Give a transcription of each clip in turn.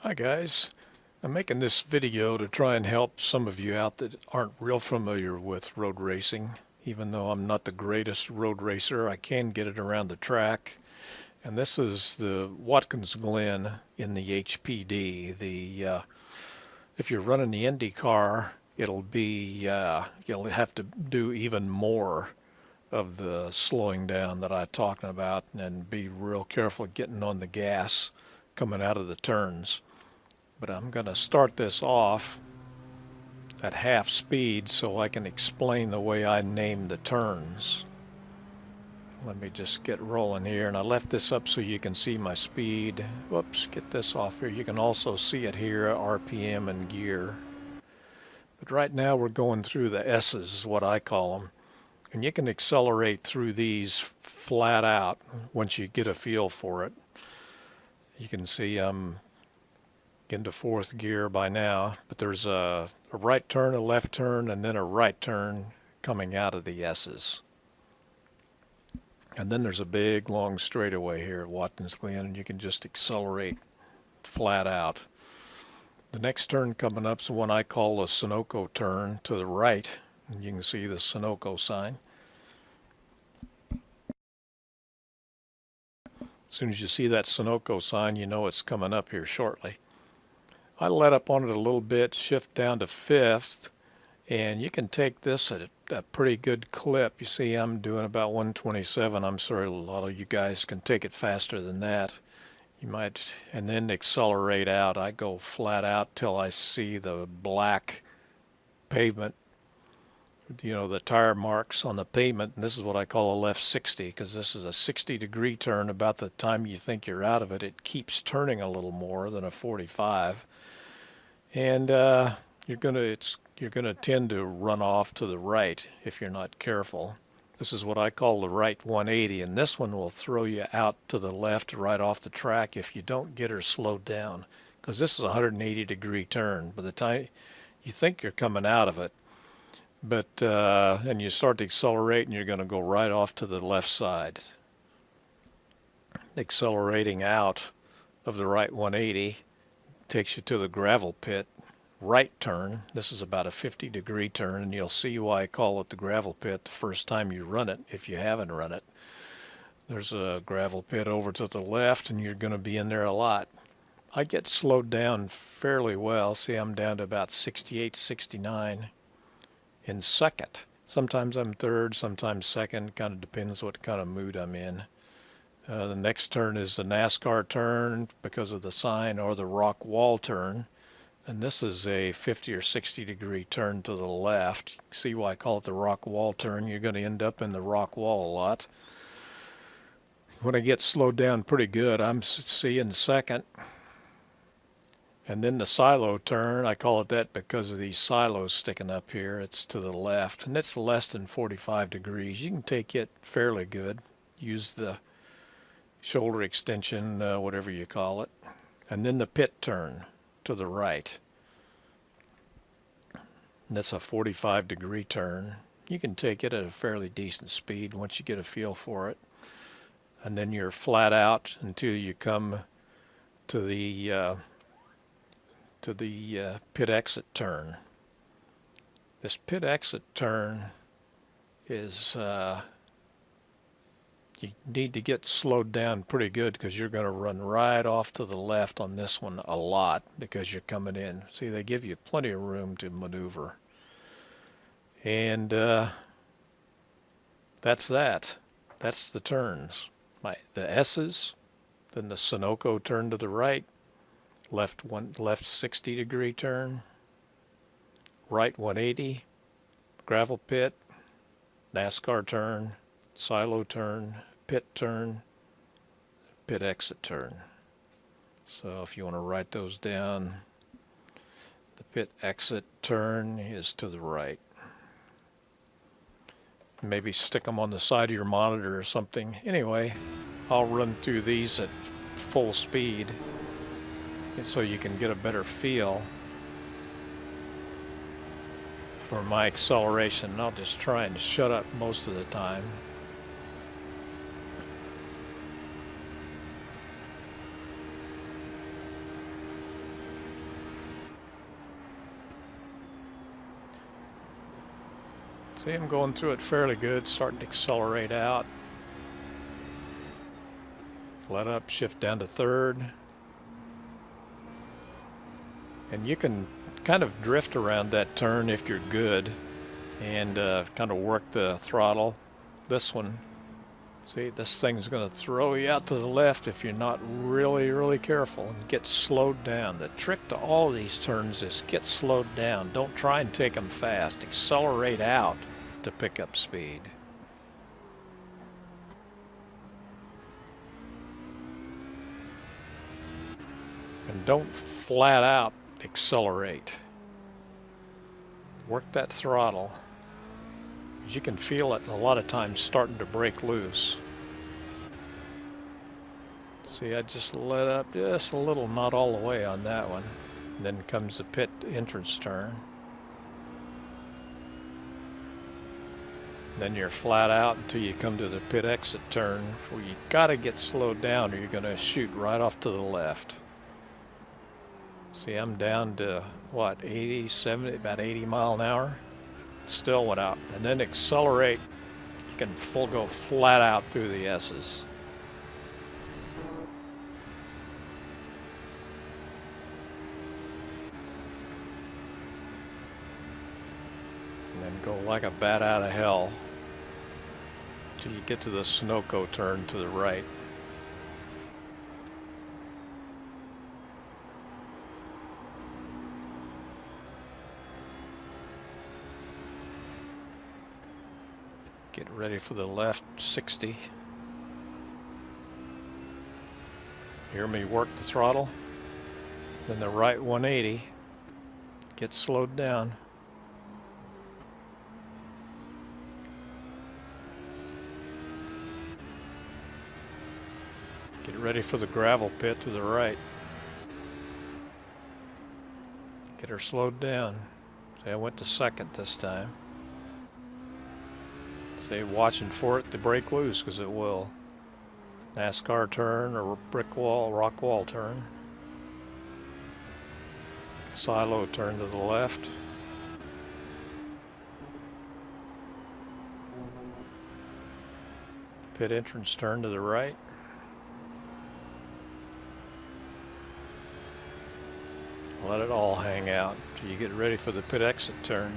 Hi guys, I'm making this video to try and help some of you out that aren't real familiar with road racing. Even though I'm not the greatest road racer, I can get it around the track. And this is the Watkins Glen in the HPD. If you're running the Indy car, you'll have to do even more of the slowing down that I'm talking about and be real careful getting on the gas coming out of the turns. But I'm going to start this off at half speed so I can explain the way I name the turns. Let me just get rolling here, and I left this up so you can see my speed. Whoops, get this off here. You can also see it here, RPM and gear. But right now we're going through the S's, is what I call them. And you can accelerate through these flat out once you get a feel for it. You can see I'm into fourth gear by now, but there's a right turn, a left turn, and then a right turn coming out of the S's. And then there's a big long straightaway here at Watkins Glen, and you can just accelerate flat out. The next turn coming up is one I call a Sunoco turn to the right, and you can see the Sunoco sign. As soon as you see that Sunoco sign, you know it's coming up here shortly. I let up on it a little bit, shift down to fifth, and you can take this at a pretty good clip. You see I'm doing about 127. I'm sorry, a lot of you guys can take it faster than that. You might, and then accelerate out. I go flat out till I see the black pavement, you know, the tire marks on the pavement, and this is what I call a left 60, because this is a 60-degree turn. About the time you think you're out of it, it keeps turning a little more than a 45. And you're gonna tend to run off to the right if you're not careful. This is what I call the right 180, and this one will throw you out to the left right off the track if you don't get her slowed down, because this is a 180-degree turn by the time you think you're coming out of it. But and you start to accelerate, and you're going to go right off to the left side. Accelerating out of the right 180 takes you to the gravel pit right turn. This is about a 50-degree turn, and you'll see why I call it the gravel pit the first time you run it if you haven't run it. There's a gravel pit over to the left, and you're going to be in there a lot. I get slowed down fairly well. See, I'm down to about 68, 69 in second. Sometimes I'm third, sometimes second. Kind of depends what kind of mood I'm in. The next turn is the NASCAR turn because of the sign, or the rock wall turn. And this is a 50 or 60-degree turn to the left. See why I call it the rock wall turn? You're going to end up in the rock wall a lot. When I get slowed down pretty good, I'm seeing second. And then the silo turn, I call it that because of these silos sticking up here. It's to the left, and it's less than 45 degrees. You can take it fairly good. Use the shoulder extension, whatever you call it. And then the pit turn to the right. And that's a 45-degree turn. You can take it at a fairly decent speed once you get a feel for it. And then you're flat out until you come to the pit exit turn. This pit exit turn is you need to get slowed down pretty good, because you're going to run right off to the left on this one a lot because you're coming in. See, they give you plenty of room to maneuver. And that's that. That's the turns. The S's, then the Sunoco turn to the right, left 60-degree turn, right 180, gravel pit, NASCAR turn, silo turn, pit turn, pit exit turn. So if you want to write those down, the pit exit turn is to the right. Maybe stick them on the side of your monitor or something. Anyway, I'll run through these at full speed so you can get a better feel for my acceleration. I'll just try and shut up most of the time. See, I'm going through it fairly good, starting to accelerate out. Let up, shift down to third. And you can kind of drift around that turn if you're good and kind of work the throttle. This one, see, this thing's going to throw you out to the left if you're not really careful and get slowed down. The trick to all these turns is get slowed down. Don't try and take them fast. Accelerate out to pick up speed. And don't flat out accelerate. Work that throttle. You can feel it a lot of times starting to break loose. See, I just let up just a little, not all the way on that one. And then comes the pit entrance turn. Then you're flat out until you come to the pit exit turn, where you gotta get slowed down or you're gonna shoot right off to the left. See, I'm down to what, 80, 70, about 80 mile an hour. Still went out. And then accelerate. You can go flat out through the S's. And then go like a bat out of hell till you get to the Sunoco turn to the right. Get ready for the left 60. Hear me work the throttle. Then the right 180. Get slowed down. Get ready for the gravel pit to the right. Get her slowed down. See, I went to second this time. Say, watching for it to break loose, because it will. NASCAR turn or brick wall, rock wall turn. Silo turn to the left. Pit entrance turn to the right. Let it all hang out till you get ready for the pit exit turn.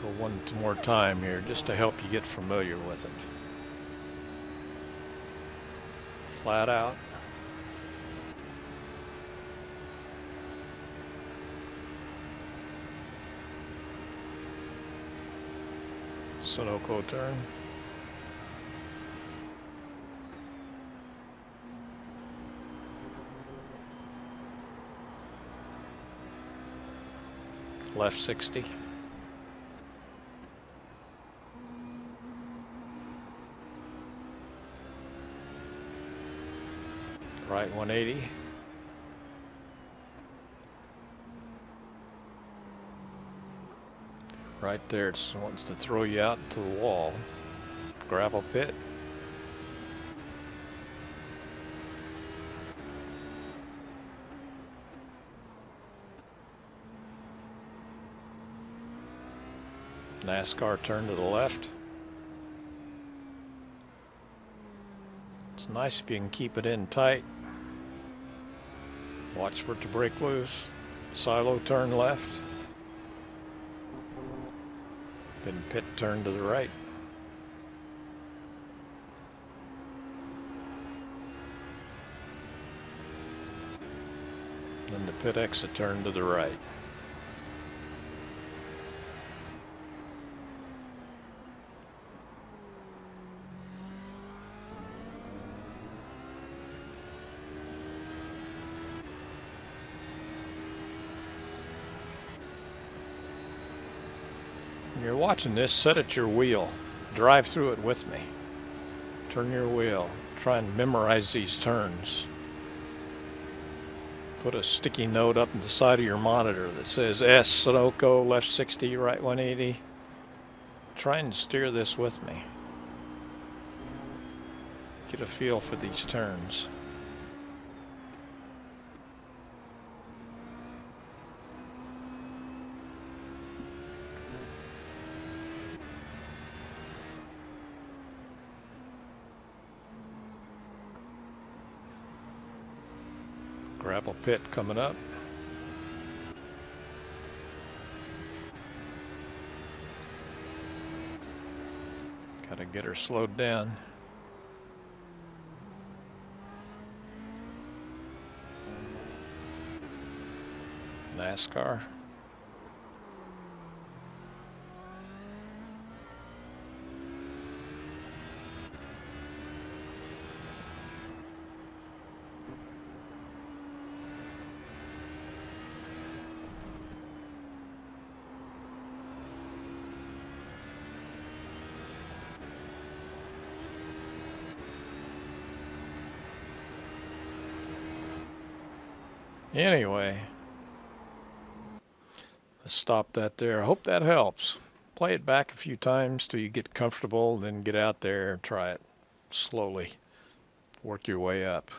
Go one more time here just to help you get familiar with it. Flat out. Sunoco turn. Left 60. Right 180. Right there, it wants to throw you out to the wall. Gravel pit. NASCAR turn to the left. It's nice if you can keep it in tight. Watch for it to break loose. Silo turn left. Then pit turn to the right. Then the pit exit turn to the right. When you're watching this, sit at your wheel. Drive through it with me. Turn your wheel. Try and memorize these turns. Put a sticky note up on the side of your monitor that says S, Sunoco, left 60, right 180. Try and steer this with me. Get a feel for these turns. Gravel pit coming up. Gotta get her slowed down. NASCAR. Anyway, let's stop that there. I hope that helps. Play it back a few times till you get comfortable, then get out there and try it slowly. Work your way up.